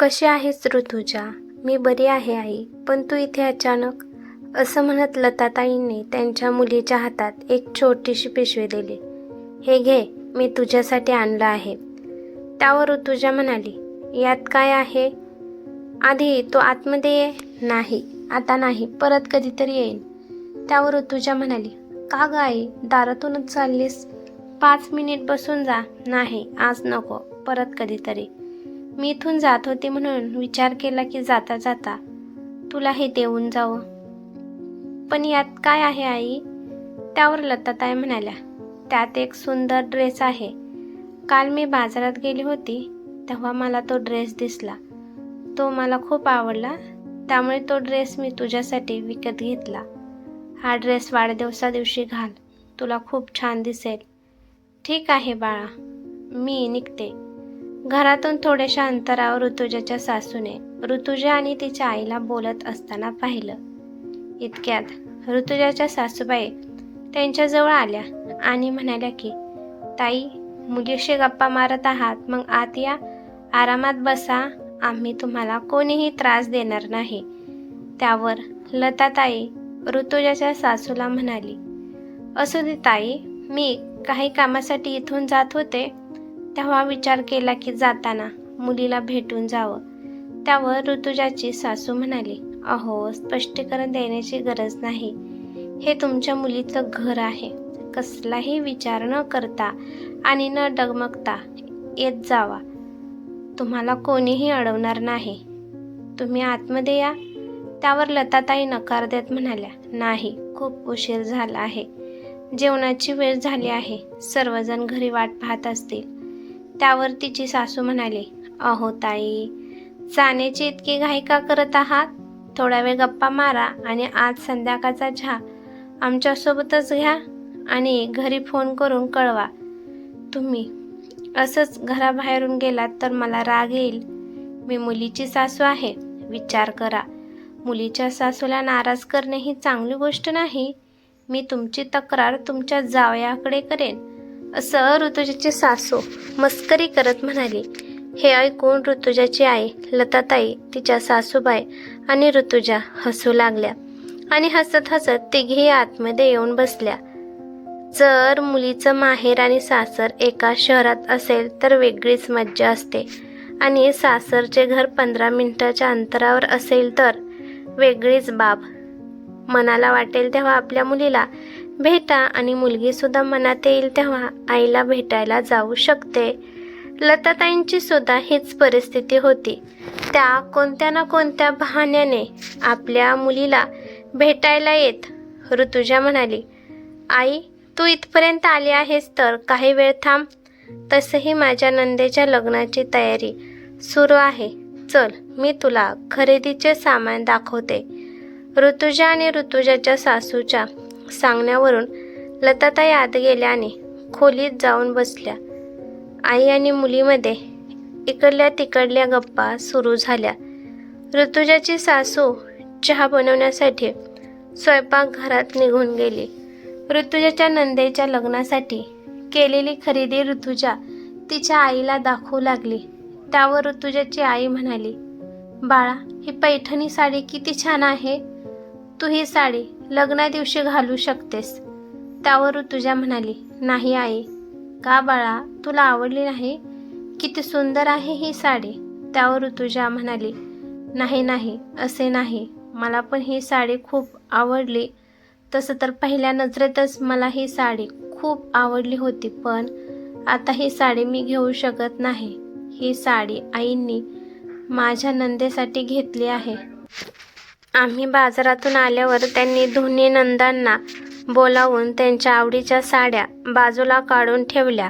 कशी आहेस ऋतुजा? मी बरी आहे आई, पण तू इथे अचानक? असं म्हणत लताताईंनी त्यांच्या मुलीच्या हातात एक छोटीशी पिशवी दिली. हे घे, मी तुझ्यासाठी आणलं आहे. त्यावर ऋतुजा म्हणाली, यात काय आहे? आधी तू आतमध्ये ये. नाही, आता नाही, परत कधीतरी येईन. त्यावर ऋतुजा म्हणाली, का ग आई, दारातूनच चाललीस? 5 मिनिट बसून जा. नाही, आज नको, परत कधीतरी. मी इथून जात होते म्हणून विचार केला की जाता जाता तुला हे देऊन जावं. पण यात काय आहे आई? त्यावर लताताई म्हणाल्या, त्यात एक सुंदर ड्रेस आहे. काल मी बाजारात गेली होती तेव्हा मला तो ड्रेस दिसला. तो मला खूप आवडला, त्यामुळे तो ड्रेस मी तुझ्यासाठी विकत घेतला. हा ड्रेस वाढदिवसादिवशी घाल, तुला खूप छान दिसेल. ठीक आहे बाळा, मी निघते. घरातून थोड्याशा अंतरावर ऋतुजाच्या सासूने ऋतुजा आणि तिच्या आईला बोलत असताना पाहिलं. इतक्यात ऋतुजाच्या सासूबाई त्यांच्याजवळ आल्या आणि म्हणाल्या की, ताई, मुलीशी गप्पा मारत आहात, मग आत या, आरामात बसा, आम्ही तुम्हाला कोणीही त्रास देणार नाही. त्यावर लताताई ऋतुजाच्या सासूला म्हणाली, असू दे ताई, मी काही कामासाठी इथून जात होते तेव्हा विचार केला की जाताना मुलीला भेटून जावं. त्यावर ऋतुजाची सासू म्हणाली, अहो, स्पष्टीकरण देण्याची गरज नाही. हे तुमच्या मुलीचं घर आहे. कसलाही विचार न करता आणि न डगमगता येत जावा. तुम्हाला कोणीही अडवणार नाही. तुम्ही आतमध्ये या. त्यावर लताताई नकार देत म्हणाल्या, नाही, खूप उशीर झाला आहे. जेवणाची वेळ झाली आहे. सर्वजण घरी वाट पाहत असतील. त्यावर तिची सासू म्हणाली, अहो ताई, जाण्याची इतकी घाई का करत आहात? थोडा वेळ गप्पा मारा आणि आज संध्याकाळचा चहा आमच्यासोबतच घ्या आणि घरी फोन करून कळवा. तुम्ही असंच घराबाहेरून गेलात तर मला राग येईल. मी मुलीची सासू आहे. विचार करा. मुलीच्या सासूला नाराज करणे ही चांगली गोष्ट नाही. मी तुमची तक्रार तुमच्या जावयाकडे करेन, असं ऋतुजाची सासू मस्करी करत म्हणाली. हे ऐकून ऋतुजाची आई, लताताई, तिच्या सासूबाई आणि ऋतुजा हसू लागल्या आणि हसत हसत तिघी आतमध्ये येऊन बसल्या. जर मुलीचं माहेर आणि सासर एका शहरात असेल तर वेगळीच मज्जा असते आणि सासरचे घर 15 मिनिटाच्या अंतरावर असेल तर वेगळीच बाब. मनाला वाटेल तेव्हा आपल्या मुलीला भेटा आणि मुलगीसुद्धा मनात येईल तेव्हा आईला भेटायला जाऊ शकते. लताताईंची सुद्धा हीच परिस्थिती होती. त्या कोणत्या ना कोणत्या बहाण्याने आपल्या मुलीला भेटायला येत. ऋतुजा म्हणाली, आई, तू इथपर्यंत आली आहेस तर काही वेळ थांब. तसंही माझ्या नंदेच्या लग्नाची तयारी सुरू आहे. चल, मी तुला खरेदीचे सामान दाखवते. ऋतुजा आणि ऋतुजाच्या सासूच्या सांगण्यावरून लताताई आत गेल्या आणि खोलीत जाऊन बसल्या. आई आणि मुलीमध्ये इकडल्या तिकडल्या गप्पा सुरू झाल्या. ऋतुजाची सासू चहा बनवण्यासाठी स्वयंपाकघरात निघून गेली. ऋतुजाच्या नंदेच्या लग्नासाठी केलेली खरेदी ऋतुजा तिच्या आईला दाखवू लागली. त्यावर ऋतुजाची आई म्हणाली, बाळा, ही पैठणी साडी किती छान आहे. तू ही साडी लग्ना दिवशी घालू शकतेस. त्यावर ऋतुजा म्हणाली, नाही आई. का बाळा, तुला आवडली नाही? किती सुंदर आहे ही साडी. त्यावर ऋतुजा म्हणाली, नाही नाही, असे नाही, मला पण ही साडी खूप आवडली. तसं तर पहिल्या नजरेतच मला ही साडी खूप आवडली होती, पण आता ही साडी मी घेऊ शकत नाही. ही साडी आईंनी माझ्या नंदेसाठी घेतली आहे. आम्ही बाजारातून आल्यावर त्यांनी दोन्ही नंदांना बोलावून त्यांच्या आवडीच्या साड्या बाजूला काढून ठेवल्या.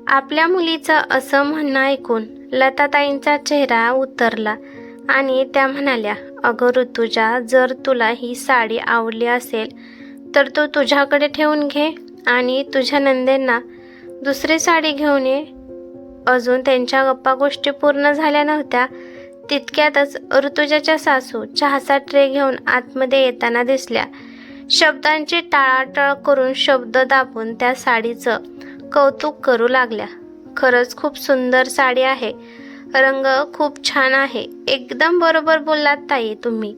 आपल्या मुलीचं असं म्हणणं ऐकून लताताईंचा चेहरा उतरला आणि त्या म्हणाल्या, अगं ऋतुजा, जर तुला ही साडी आवडली असेल तर तू तुझ्याकडे ठेवून घे आणि तुझ्या नंदेंना दुसरी साडी घेऊन ये. अजून त्यांच्या गप्पा गोष्टी पूर्ण झाल्या नव्हत्या तितक्यातच ऋतुजाच्या सासू चहाचा ट्रे घेऊन आतमध्ये येताना दिसल्या. शब्दांची टाळाटाळ करून शब्द दाबून त्या साडीचं कौतुक करू लागल्या. खरंच खूप सुंदर साडी आहे. रंग खूप छान आहे. एकदम बरोबर बोललात ताई तुम्ही.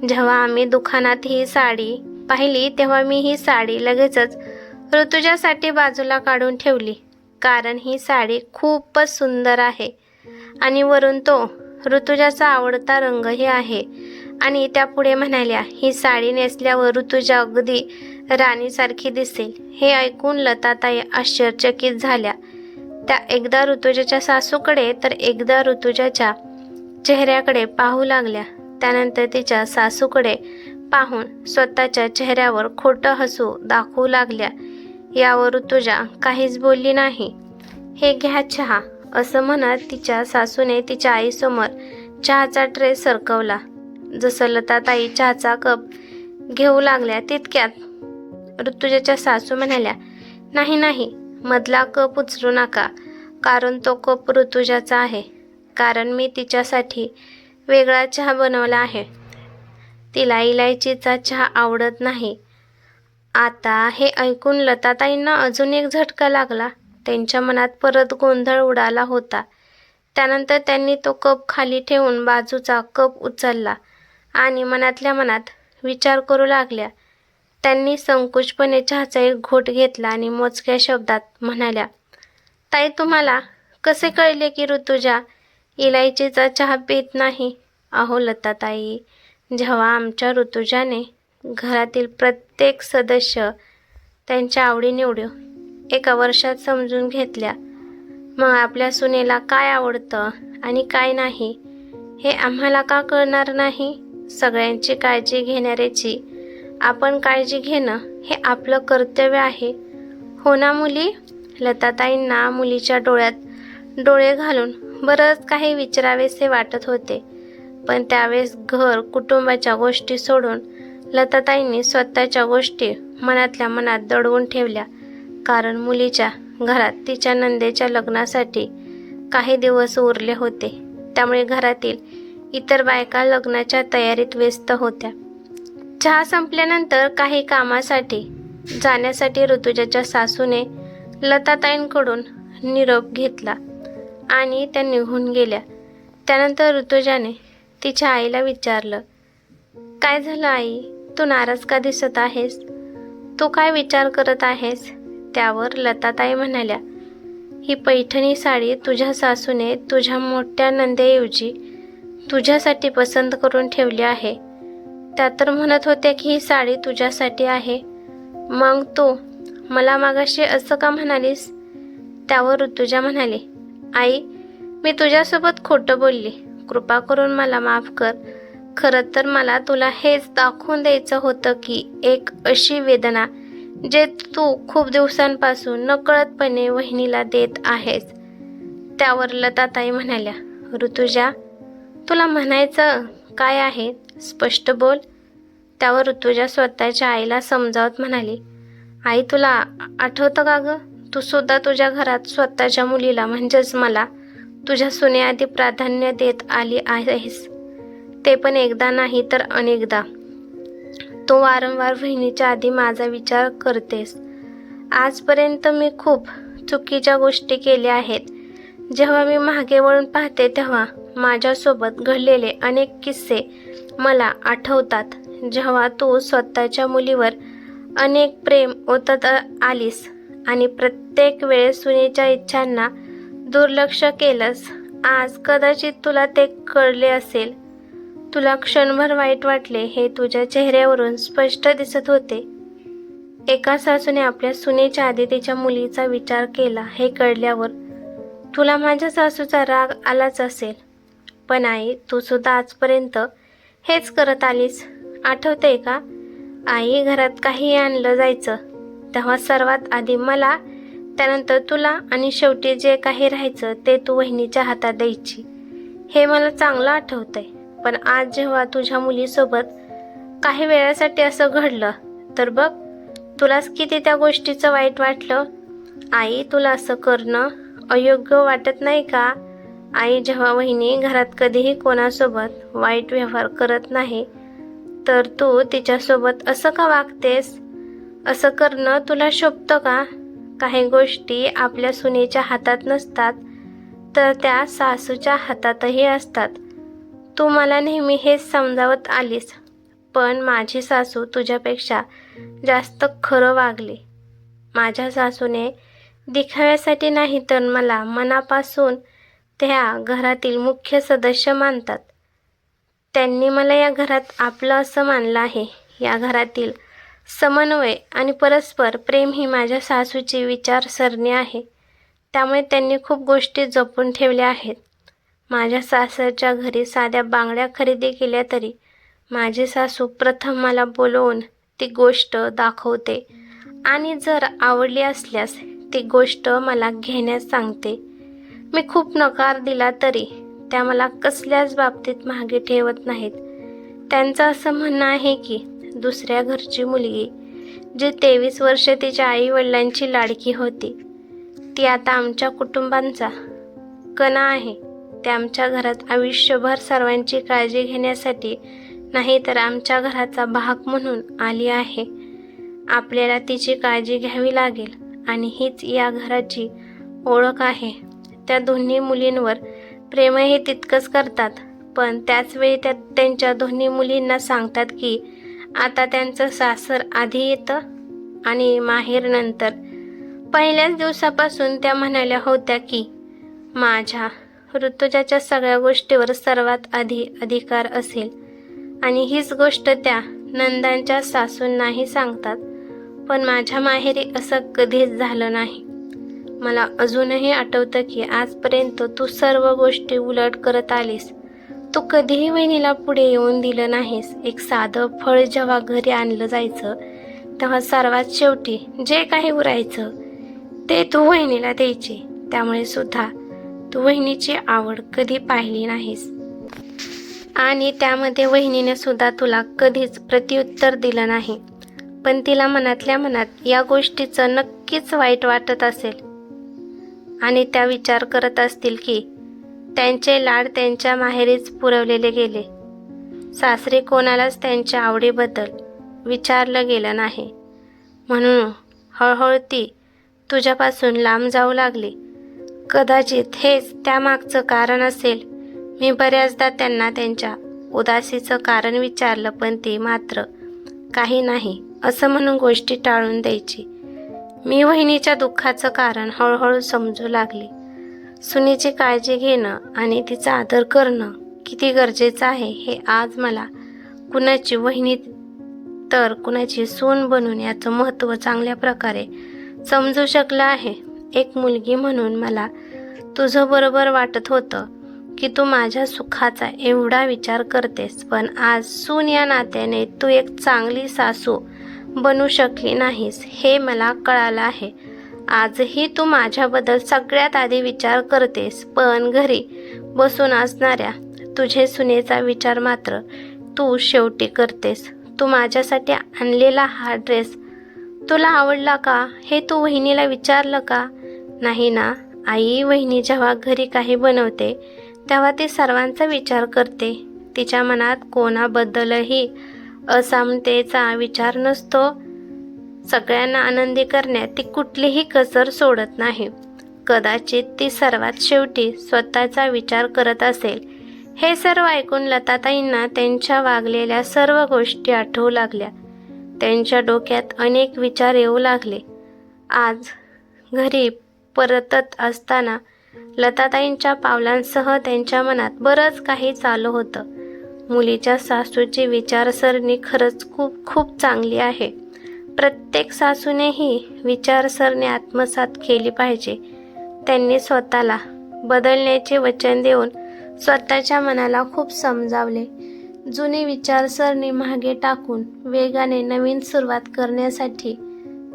जेव्हा आम्ही दुकानात ही साडी पाहिली तेव्हा मी ही साडी लगेचच ऋतुजासाठी बाजूला काढून ठेवली, कारण ही साडी खूपच सुंदर आहे आणि वरून तो ऋतुजाचा आवडता रंगही आहे. आणि त्या पुढे म्हणाल्या, ही साडी नेसल्यावर ऋतुजा अगदी राणीसारखी दिसेल. हे ऐकून लताताई आश्चर्यचकित झाल्या. त्या एकदा ऋतुजाच्या सासूकडे तर एकदा ऋतुजाच्या चेहऱ्याकडे पाहू लागल्या. त्यानंतर तिच्या सासूकडे पाहून स्वतःच्या चेहऱ्यावर खोटं हसू दाखवू लागल्या. यावर ऋतुजा काहीच बोलली नाही. हे घ्या चहा, असं म्हणत तिच्या सासूने तिच्या आईसमोर चहाचा ट्रे सरकवला. जसं लताताई चहाचा कप घेऊ लागल्या तितक्यात ऋतुजाच्या सासू म्हणाल्या, नाही नाही, मधला कप उचलू नका, कारण तो कप ऋतुजाचा आहे. कारण मी तिच्यासाठी वेगळा चहा बनवला आहे. तिला इलायचीचा चहा आवडत नाही. आता हे ऐकून लताताईंना अजून एक झटका लागला. त्यांच्या मनात परत गोंधळ उडाला होता. त्यानंतर त्यांनी तो कप खाली ठेवून बाजूचा कप उचलला आणि मनातल्या मनात विचार करू लागल्या. त्यांनी संकोचपणे चहाचा एक घोट घेतला आणि मोजक्या शब्दात म्हणाल्या, ताई तुम्हाला कसे कळले की ऋतुजा इलायचीचा चहा पीत नाही? अहो लताताई, जेव्हा आमच्या ऋतुजाने घरातील प्रत्येक सदस्य त्यांच्या आवडीनिवडी एका वर्षात समजून घेतल्या, मग आपल्या सुनेला काय आवडतं आणि काय नाही हे आम्हाला का कळणार नाही? सगळ्यांची काळजी घेणाऱ्याची आपण काळजी घेणं हे आपलं कर्तव्य आहे, हो ना मुली? लताताईंना मुलीच्या डोळ्यात डोळे घालून बरंच काही विचारावेसे वाटत होते. पण त्यावेळेस घर कुटुंबाच्या गोष्टी सोडून लताताईंनी स्वतःच्या गोष्टी मनातल्या मनात दडवून ठेवल्या. कारण मुलीच्या घरात तिच्या नंदेच्या लग्नासाठी काही दिवस उरले होते. त्यामुळे घरातील इतर बायका लग्नाच्या तयारीत व्यस्त होत्या. चहा संपल्यानंतर काही कामासाठी जाण्यासाठी ऋतुजाच्या सासूने लताताईंकडून निरोप घेतला आणि त्या निघून गेल्या. त्यानंतर ऋतुजाने तिच्या आईला विचारलं, काय झालं आई? तू नाराज का दिसत आहेस? तू काय विचार करत आहेस? त्यावर लताताई म्हणाल्या, ही पैठणी साडी तुझ्या सासूने तुझ्या मोठ्या नंदेऐवजी तुझ्यासाठी पसंत करून ठेवली आहे. त्या तर म्हणत होत्या की ही साडी तुझ्यासाठी आहे. मग तू मला मागाशी असं का म्हणालीस? त्यावर ऋतुजा म्हणाली, आई मी तुझ्यासोबत खोटं बोलली, कृपा करून मला माफ कर. खरं तर मला तुला हेच दाखवून द्यायचं होतं की एक अशी वेदना जे तू खूप दिवसांपासून नकळतपणे वहिनीला देत आहेस. त्यावर लताताई म्हणाल्या, ऋतुजा तुला म्हणायचं काय आहे? स्पष्ट बोल. त्यावर ऋतुजा स्वतःच्या आईला समजावत म्हणाली, आई तुला आठवतं का गं? तू सुद्धा तुझ्या घरात स्वतःच्या मुलीला म्हणजेच मला तुझ्या सुनेआधी प्राधान्य देत आली आहेस. ते पण एकदा नाही तर अनेकदा. तू वारंवार बहिणीच्या आधी माझा विचार करतेस. आजपर्यंत मी खूप चुकीच्या गोष्टी केल्या आहेत. जेव्हा मी मागे वळून पाहते तेव्हा माझ्यासोबत घडलेले अनेक किस्से मला आठवतात. जेव्हा तू स्वतःच्या मुलीवर अनेक प्रेम ओतत आलीस आणि प्रत्येक वेळेस सुनेच्या इच्छांना दुर्लक्ष केलंस. आज कदाचित तुला ते कळले असेल. तुला क्षणभर वाईट वाटले हे तुझ्या चेहऱ्यावरून स्पष्ट दिसत होते. एका सासूने आपल्या सुनेच्या आधी तिच्या मुलीचा विचार केला हे कळल्यावर तुला माझ्या सासूचा राग आलाच असेल. पण आई तू सुद्धा आजपर्यंत हेच करत आलीस. आठवते का? आई घरात काही आणलं जायचं तेव्हा सर्वात आधी मला, त्यानंतर तुला आणि शेवटी जे काही राहायचं ते तू वहिनीच्या हातात द्यायची. हे मला चांगलं आठवतंय. पण आज जेव्हा तुझ्या मुलीसोबत काही वेळासाठी असं घडलं तर बघ तुलाच किती त्या गोष्टीचं वाईट वाटलं. आई तुला असं करणं अयोग्य वाटत नाही का? आई जेव्हा वहिनी घरात कधीही कोणासोबत वाईट व्यवहार करत नाही तर तू तिच्यासोबत असं का वागतेस? असं करणं तुला शोभतं का? काही गोष्टी आपल्या सुनेच्या हातात नसतात. तर त्या सासूच्या हातातही असतात. तू मला नेहमी हेच समजावत आलीस, पण माझी सासू तुझ्यापेक्षा जास्त खरं वागली. माझ्या सासूने दिखाव्यासाठी नाही तर मला मनापासून त्या घरातील मुख्य सदस्य मानतात. त्यांनी मला या घरात आपलं असं मानलं आहे. या घरातील समन्वय आणि परस्पर प्रेम ही माझ्या सासूची विचारसरणी आहे. त्यामुळे त्यांनी खूप गोष्टी जपून ठेवल्या आहेत. माझ्या सासरच्या घरी साध्या बांगड्या खरेदी केल्या तरी माझी सासू प्रथम मला बोलवून ती गोष्ट दाखवते आणि जर आवडली असल्यास ती गोष्ट मला घेण्यास सांगते. मी खूप नकार दिला तरी त्या मला कसल्याच बाबतीत मागे ठेवत नाहीत. त्यांचं असं म्हणणं आहे की दुसऱ्या घरची मुलगी जी 23 वर्ष तिच्या आईवडिलांची लाडकी होती, ती आता आमच्या कुटुंबांचा कणा आहे. ते आमच्या घरात आयुष्यभर सर्वांची काळजी घेण्यासाठी नाही तर आमच्या घराचा भाग म्हणून आली आहे. आपल्याला तिची काळजी घ्यावी लागेल आणि हीच या घराची ओळख आहे. त्या दोन्ही मुलींवर प्रेमही तितकंच करतात, पण त्याचवेळी त्या त्यांच्या दोन्ही मुलींना सांगतात की आता त्यांचं सासर आधी येतं आणि माहेर नंतर. पहिल्याच दिवसापासून त्या म्हणाल्या होत्या की माझ्या ऋतुजाच्या सगळ्या गोष्टीवर सर्वात आधी अधिकार असेल आणि हीच गोष्ट त्या नंदांच्या सासूंनाही सांगतात. पण माझ्या माहेरी असं कधीच झालं नाही. मला अजूनही आठवतं की आजपर्यंत तू सर्व गोष्टी उलट करत आलीस. तू कधीही वहिनीला पुढे येऊन दिलं नाहीस. एक साधं फळ जेव्हा घरी आणलं जायचं तेव्हा सर्वात शेवटी जे काही उरायचं ते तू वहिनीला द्यायची. त्यामुळे सुद्धा तू वहिनीची आवड कधी पाहिली नाहीस आणि त्यामध्ये वहिनीने सुद्धा तुला कधीच प्रत्युत्तर दिलं नाही. पण तिला मनातल्या मनात या गोष्टीचं नक्कीच वाईट वाटत असेल आणि त्या विचार करत असतील की त्यांचे लाड त्यांच्या माहेरीच पुरवलेले गेले. सासरी कोणालाच त्यांच्या आवडीबद्दल विचारलं गेलं नाही, म्हणून हळूहळू ती तुझ्यापासून लांब जाऊ लागली. कदाचित हेच त्यामागचं कारण असेल. मी बऱ्याचदा त्यांना त्यांच्या उदासीचं कारण विचारलं, पण ती मात्र काही नाही असं म्हणून गोष्टी टाळून द्यायची. मी वहिनीच्या दुःखाचं कारण हळूहळू समजू लागले. सुनेची काळजी घेणं आणि तिचा आदर करणं किती गरजेचं आहे हे आज मला कुणाची वहिनी तर कुणाची सून बनून याचं महत्त्व चांगल्या प्रकारे समजू शकलं आहे. एक मुलगी म्हणून मला तुझं बरोबर वाटत होतं की तू माझ्या सुखाचा एवढा विचार करतेस, पण आज सून या नात्याने तू एक चांगली सासू बनू शकली नाहीस हे मला कळालं आहे. आजही तू माझ्याबद्दल सगळ्यात आधी विचार करतेस, पण घरी बसून असणाऱ्या तुझे सुनेचा विचार मात्र तू शेवटी करतेस. तू माझ्यासाठी आणलेला हा ड्रेस तुला आवडला का हे तू वहिनीला विचारलं का? नाही ना. आई वहिनी जेव्हा घरी काही बनवते तेव्हा ती सर्वांचा विचार करते. तिच्या मनात कोणाबद्दलही असमतेचा विचार नसतो. सगळ्यांना आनंदी करण्यात ती कुठलीही कसर सोडत नाही. कदाचित ती सर्वात शेवटी स्वतःचा विचार करत असेल. हे सर्व ऐकून लताताईंना त्यांच्या वागलेल्या सर्व गोष्टी आठवू लागल्या. त्यांच्या डोक्यात अनेक विचार येऊ लागले. आज घरी परतत असताना लताताईंच्या पावलांसह त्यांच्या मनात बरंच काही चालू होतं. मुलीच्या सासूची विचारसरणी खरंच खूप खूप चांगली आहे. प्रत्येक सासूने ही विचारसरणी आत्मसात केली पाहिजे. त्यांनी स्वतःला बदलण्याचे वचन देऊन स्वतःच्या मनाला खूप समजावले. जुनी विचारसरणी मागे टाकून वेगाने नवीन सुरुवात करण्यासाठी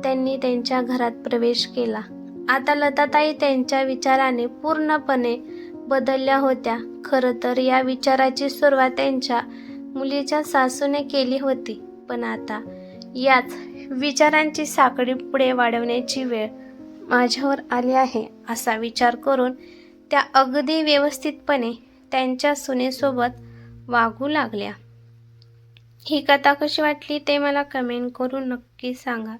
त्यांनी त्यांच्या घरात प्रवेश केला. आता लताताई त्यांच्या विचाराने पूर्णपणे बदलल्या होत्या. खरं तर या विचाराची सुरुवात त्यांच्या मुलीच्या सासूने केली होती, पण आता याच विचारांची साखळी पुढे वाढवण्याची वेळ माझ्यावर आली आहे असा विचार करून त्या अगदी व्यवस्थितपणे त्यांच्या सुनेसोबत वागू लागल्या. ही कथा कशी वाटली ते मला कमेंट करून नक्की सांगा.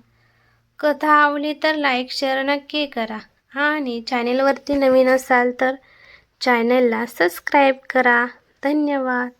कथा आवडली तर लाईक शेअर नक्की करा आणि चॅनेलवरती नवीन असाल तर चॅनलला सबस्क्राईब करा. धन्यवाद.